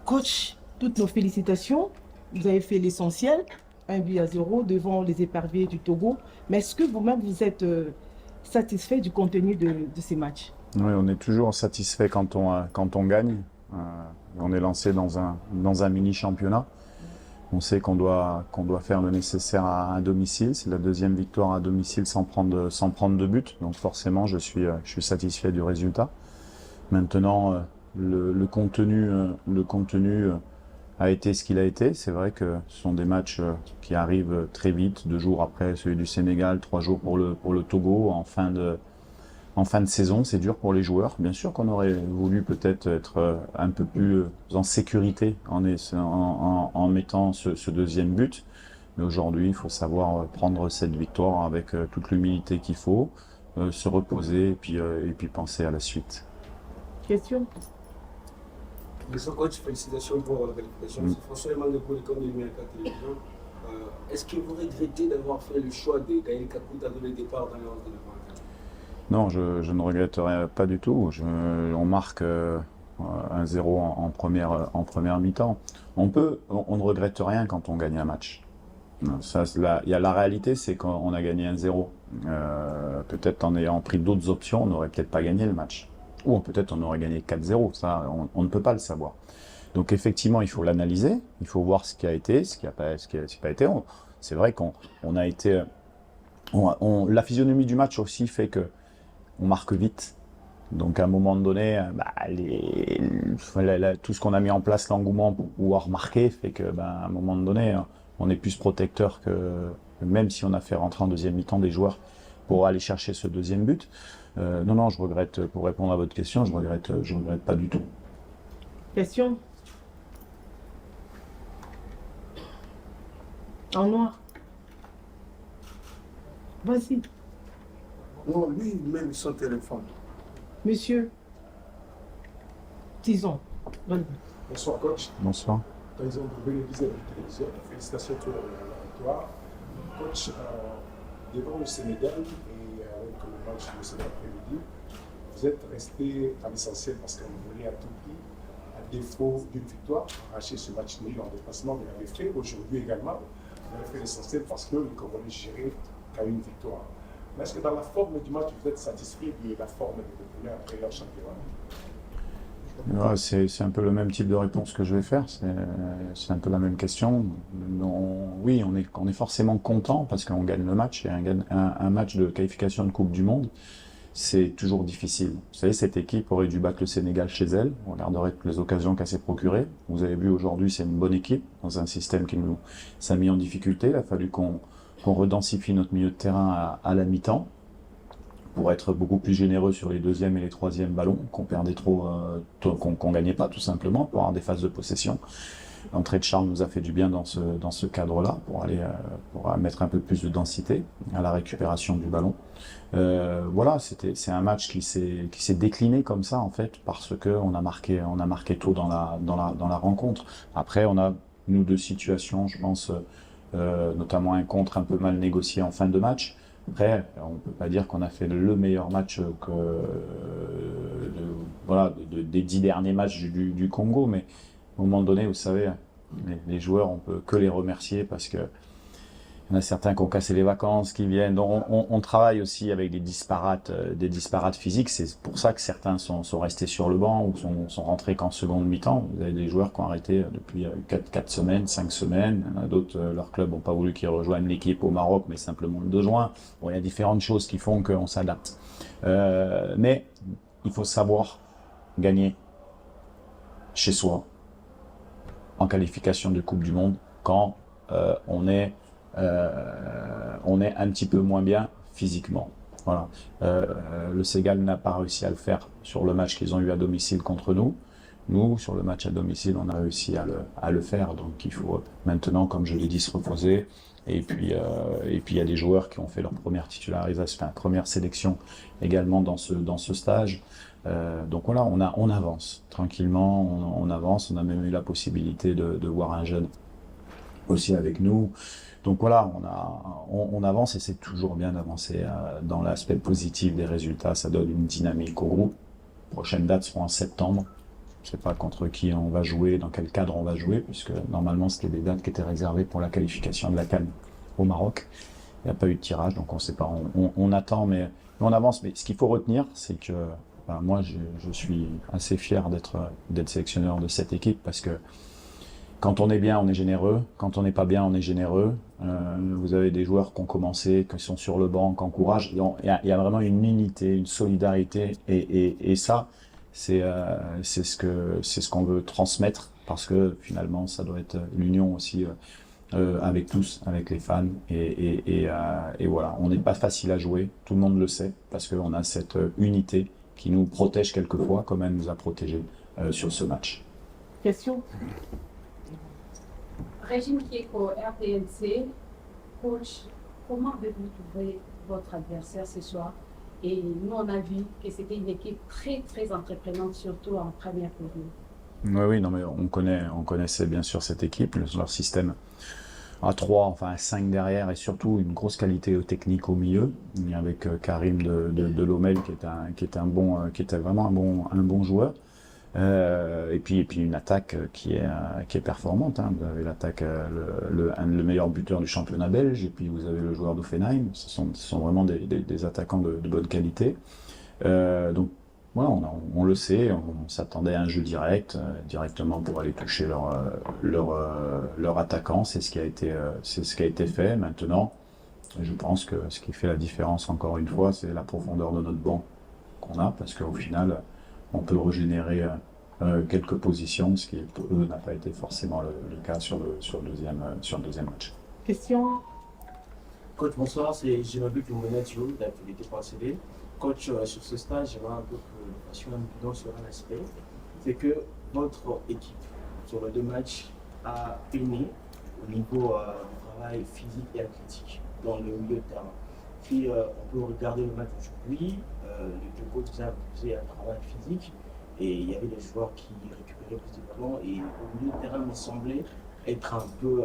Coach, toutes nos félicitations. Vous avez fait l'essentiel, 1 but à 0 devant les éperviers du Togo. Mais est-ce que vous-même, vous êtes satisfait du contenu de ces matchs? Oui, on est toujours satisfait quand on gagne. Euh, on est lancé dans un mini-championnat. On sait qu'on doit faire le nécessaire à domicile. C'est la deuxième victoire à domicile sans prendre de but. Donc forcément, je suis satisfait du résultat. Maintenant, le contenu a été ce qu'il a été. C'est vrai que ce sont des matchs qui arrivent très vite, 2 jours après celui du Sénégal, 3 jours pour le Togo, en fin de saison. C'est dur pour les joueurs. Bien sûr qu'on aurait voulu peut-être être un peu plus en sécurité en mettant ce deuxième but. Mais aujourd'hui, il faut savoir prendre cette victoire avec toute l'humilité qu'il faut, se reposer et puis penser à la suite. Question? Monsieur coach, félicitations pour la qualification. C'est François Emmanuel pour les comptes de Numérica Télévision. Est-ce que vous regrettez d'avoir fait le choix de Gaël Kakuta dans le départ dans les 11 de la Non, je ne regretterai pas du tout. On marque 1-0 en première mi-temps. On ne regrette rien quand on gagne un match. La réalité, c'est qu'on a gagné 1-0. Peut-être en ayant pris d'autres options, on n'aurait peut-être pas gagné le match. Ou peut-être on aurait gagné 4-0. Ça, on ne peut pas le savoir. Donc effectivement, il faut l'analyser. Il faut voir ce qui a été, ce qui n'a pas été. C'est vrai qu'on a été... la physionomie du match aussi fait que on marque vite. Donc à un moment donné, tout ce qu'on a mis en place, l'engouement pour pouvoir marquer, fait que à un moment donné, on est plus protecteur que même si on a fait rentrer en deuxième mi-temps des joueurs pour aller chercher ce deuxième but. Non, je regrette, pour répondre à votre question, je regrette pas du tout. Question? En noir. Vas-y, Non, lui-même, son téléphone. monsieur. Disons. Vas-y. Bonsoir coach. Bonsoir. Président de Bénédicte de la télévision. Félicitations pour la victoire. Coach, devant le Sénégal et avec le match de cet après-midi, vous êtes resté à l'essentiel parce que vous voulez à tout prix, à défaut d'une victoire, arracher ce match nul en déplacement. Vous l'avez fait aujourd'hui également. Vous avez fait l'essentiel parce que le Congolais gérait qu'à une victoire. Mais est-ce que dans la forme du match, vous êtes satisfait de la forme des Congolais après leur championnat? C'est un peu le même type de réponse que je vais faire. C'est un peu la même question. Oui, on est forcément content parce qu'on gagne le match. Et un match de qualification de Coupe du Monde, c'est toujours difficile. Vous savez, cette équipe aurait dû battre le Sénégal chez elle. On regarderait toutes les occasions qu'elle s'est procurées. Vous avez vu aujourd'hui, c'est une bonne équipe dans un système qui nous a mis en difficulté. Il a fallu qu'on redensifie notre milieu de terrain à la mi-temps pour être beaucoup plus généreux sur les deuxièmes et les troisièmes ballons, qu'on perdait qu'on gagnait pas tout simplement, pour avoir des phases de possession. L'entrée de Charles nous a fait du bien dans ce cadre-là, pour mettre un peu plus de densité à la récupération du ballon. Voilà, c'est un match qui s'est décliné comme ça en fait, parce que on a marqué tôt dans la rencontre. Après, on a nous deux situations, je pense, notamment un contre un peu mal négocié en fin de match. Après, on ne peut pas dire qu'on a fait le meilleur match des 10 derniers matchs du Congo, mais à un moment donné, vous savez, les joueurs, on peut que les remercier parce que il y en a certains qui ont cassé les vacances, qui viennent. Donc on travaille aussi avec des disparates physiques. C'est pour ça que certains sont restés sur le banc ou sont rentrés qu'en seconde mi-temps. Vous avez des joueurs qui ont arrêté depuis 4 semaines, 5 semaines. Il y en a d'autres, leurs clubs n'ont pas voulu qu'ils rejoignent l'équipe au Maroc, mais simplement le 2 juin. Bon, il y a différentes choses qui font qu'on s'adapte. Mais il faut savoir gagner chez soi en qualification de Coupe du Monde quand on est un petit peu moins bien physiquement. Voilà. Le Sénégal n'a pas réussi à le faire sur le match qu'ils ont eu à domicile contre nous. Nous, sur le match à domicile, on a réussi à le faire. Donc il faut maintenant, comme je l'ai dit, se reposer. Et puis il y a des joueurs qui ont fait leur première titularisation, première sélection également dans ce stage. Donc voilà, on avance tranquillement, on avance. On a même eu la possibilité de voir un jeune aussi avec nous. Donc voilà, on avance et c'est toujours bien d'avancer dans l'aspect positif des résultats. Ça donne une dynamique au groupe. Prochaines dates seront en septembre. Je sais pas contre qui on va jouer, dans quel cadre on va jouer, puisque normalement c'était des dates qui étaient réservées pour la qualification de la CAN au Maroc. Il n'y a pas eu de tirage, donc on ne sait pas. On attend, mais on avance. Mais ce qu'il faut retenir, c'est que moi, je suis assez fier d'être sélectionneur de cette équipe, parce que quand on est bien, on est généreux. Quand on n'est pas bien, on est généreux. Vous avez des joueurs qui ont commencé, qui sont sur le banc, qui encouragent. Il y a vraiment une unité, une solidarité, et ça, c'est ce qu'on veut transmettre, parce que finalement, ça doit être l'union aussi avec tous, avec les fans. Et voilà, on n'est pas facile à jouer, tout le monde le sait, parce qu'on a cette unité qui nous protège quelquefois, comme elle nous a protégés sur ce match. Question? Régine Kieko, RTNC. Coach, comment avez-vous trouvé votre adversaire ce soir? Et nous, on a vu que c'était une équipe très, très entreprenante, surtout en première période. Oui, non, mais on connaissait bien sûr cette équipe, leur système à 3, enfin à 5 derrière, et surtout une grosse qualité technique au milieu, avec Karim de Lomel qui était vraiment un bon joueur. Et puis une attaque qui est performante, hein. Vous avez l'attaque, le meilleur buteur du championnat belge, et puis vous avez le joueur d'Offenheim. Ce sont vraiment des attaquants de bonne qualité. Donc voilà, on le sait, on s'attendait à un jeu directement pour aller toucher leur attaquant. C'est ce qui a été fait. Maintenant, je pense que ce qui fait la différence, encore une fois, c'est la profondeur de notre banc qu'on a, parce qu'au final, on peut régénérer quelques positions, ce qui pour eux n'a pas été forcément le cas sur le deuxième match. Question? Coach, bonsoir, c'est Jérémy Pimonet-Thio d'actualité.cd. Coach, sur ce stage, j'aimerais un peu que nous fassions un bilan sur un aspect. C'est que votre équipe, sur les 2 matchs, a peiné au niveau du travail physique et athlétique dans le milieu de terrain. Si on peut regarder le match aujourd'hui, le Togo faisait un travail physique et il y avait des joueurs qui récupéraient plus de ballons, et au milieu de terrain, il me semblait être un peu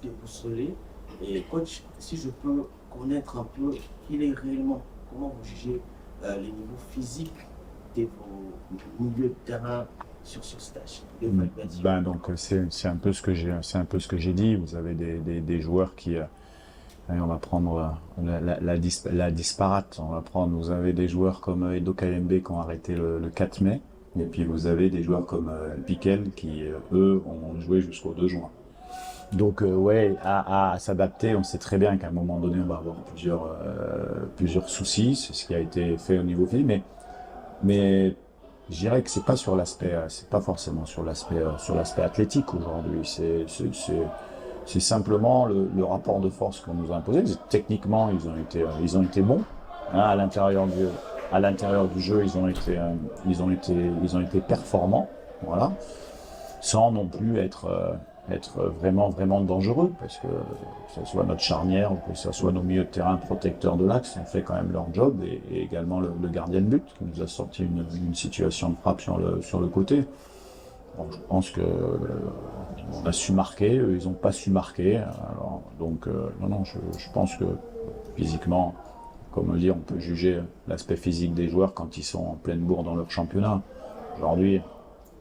déboussolé. Et coach, si je peux connaître un peu quel est réellement, comment vous jugez les niveaux physiques de vos milieux de terrain sur ce stage? Donc c'est un peu ce que j'ai dit. Vous avez des joueurs qui allez, on va prendre la disparate. Vous avez des joueurs comme Edo Kayembe qui ont arrêté le 4 mai. Et puis vous avez des joueurs comme Piquel qui, eux, ont joué jusqu'au 2 juin. Donc à s'adapter, on sait très bien qu'à un moment donné, on va avoir plusieurs soucis. C'est ce qui a été fait au niveau physique. Mais je dirais que c'est pas forcément sur l'aspect athlétique aujourd'hui. C'est simplement le rapport de force qu'on nous a imposé. Techniquement, ils ont été bons. Hein, à l'intérieur du jeu, ils ont été performants. Voilà. Sans non plus être vraiment, vraiment dangereux, parce que ce soit notre charnière ou que ce soit nos milieux de terrain protecteurs de l'axe, on fait quand même leur job, et également le gardien de but qui nous a sorti une situation de frappe sur le côté. Bon, je pense que on a su marquer, eux, ils n'ont pas su marquer. Alors, donc non, je pense que physiquement, comme on dit, on peut juger l'aspect physique des joueurs quand ils sont en pleine bourre dans leur championnat. Aujourd'hui,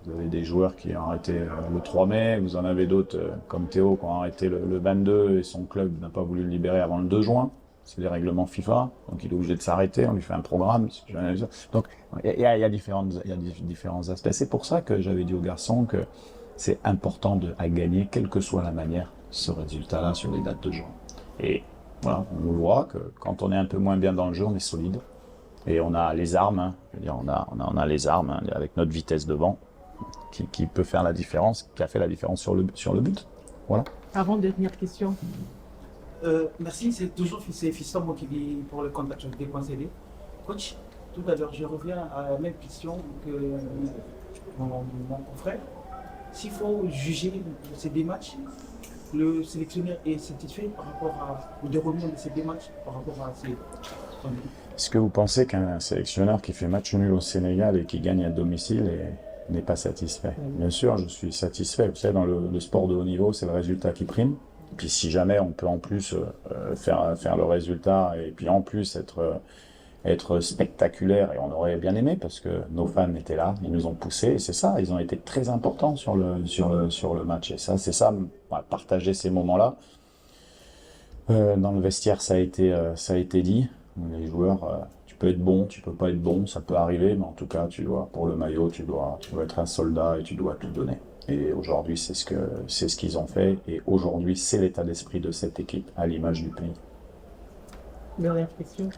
vous avez des joueurs qui ont arrêté le 3 mai, vous en avez d'autres comme Théo qui ont arrêté le 22 et son club n'a pas voulu le libérer avant le 2 juin. C'est des règlements FIFA, donc il est obligé de s'arrêter, on lui fait un programme. Donc il y a différents aspects. C'est pour ça que j'avais dit aux garçons que c'est important à gagner, quelle que soit la manière, ce résultat-là sur les dates de juin. Et voilà, on voit que quand on est un peu moins bien dans le jeu, on est solide. Et on a les armes, hein. Je veux dire, on a les armes, hein, avec notre vitesse devant, qui peut faire la différence, qui a fait la différence sur le but. Voilà. Avant-dernière question. Merci, c'est toujours Fiston moi qui vit pour le contact des conseillers. Coach, tout à l'heure, je reviens à la même question que mon confrère. S'il faut juger ces 2 matchs, le sélectionneur est satisfait par rapport au déroulement de ces 2 matchs, par rapport à ces... Est-ce que vous pensez qu'un sélectionneur qui fait match nul au Sénégal et qui gagne à domicile n'est pas satisfait? Bien sûr, je suis satisfait. Vous savez, dans le sport de haut niveau, c'est le résultat qui prime. Et puis si jamais on peut en plus faire le résultat, et puis en plus être être spectaculaire et on aurait bien aimé parce que nos fans étaient là, ils nous ont poussés et c'est ça, ils ont été très importants sur le match et ça, c'est ça, voilà, partager ces moments-là. Dans le vestiaire, ça a été dit, les joueurs, tu peux être bon, tu peux pas être bon, ça peut arriver, mais en tout cas, pour le maillot, tu dois être un soldat et tu dois tout donner. Et aujourd'hui, c'est ce qu'ils ont fait et aujourd'hui, c'est l'état d'esprit de cette équipe à l'image du pays. Dernière question.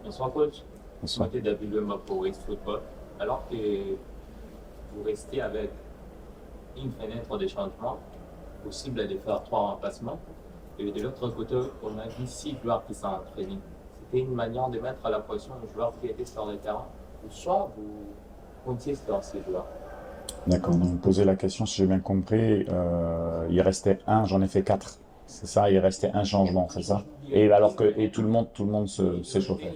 Bonsoir coach, Bonsoir. je suis David Lema pour X Football. Alors que vous restez avec une fenêtre de changement possible de faire 3 remplacements, et de l'autre côté, on a vu 6 joueurs qui sont entraînés. C'était une manière de mettre à la pression aux joueurs qui étaient sur le terrain, ou soit vous comptiez sur ces joueurs. D'accord, donc vous posez la question, si j'ai bien compris, il restait un, j'en ai fait 4. C'est ça, il restait un changement, c'est ça? Et alors que tout le monde s'échauffait.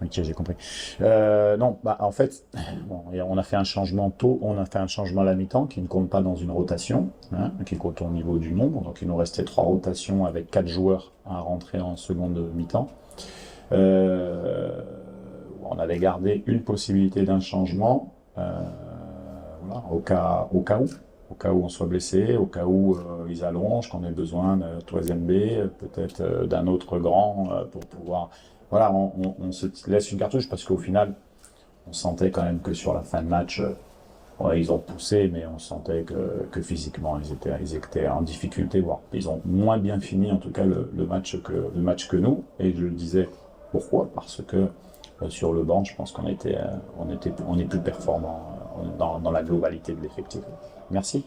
Ok, j'ai compris. Non, en fait, bon, on a fait un changement tôt, on a fait un changement à la mi-temps qui ne compte pas dans une rotation, hein, qui compte au niveau du nombre. Donc il nous restait 3 rotations avec 4 joueurs à rentrer en seconde mi-temps. On avait gardé une possibilité d'un changement, voilà, au cas où on soit blessé, au cas où ils allongent, qu'on ait besoin d'un 3e B, peut-être d'un autre grand pour pouvoir. Voilà, on se laisse une cartouche parce qu'au final, on sentait quand même que sur la fin de match, ils ont poussé, mais on sentait que physiquement, ils étaient en difficulté, voire ils ont moins bien fini en tout cas le match que nous. Et je le disais, pourquoi? Parce que sur le banc, je pense on est plus performant dans la globalité de l'effectif. Merci.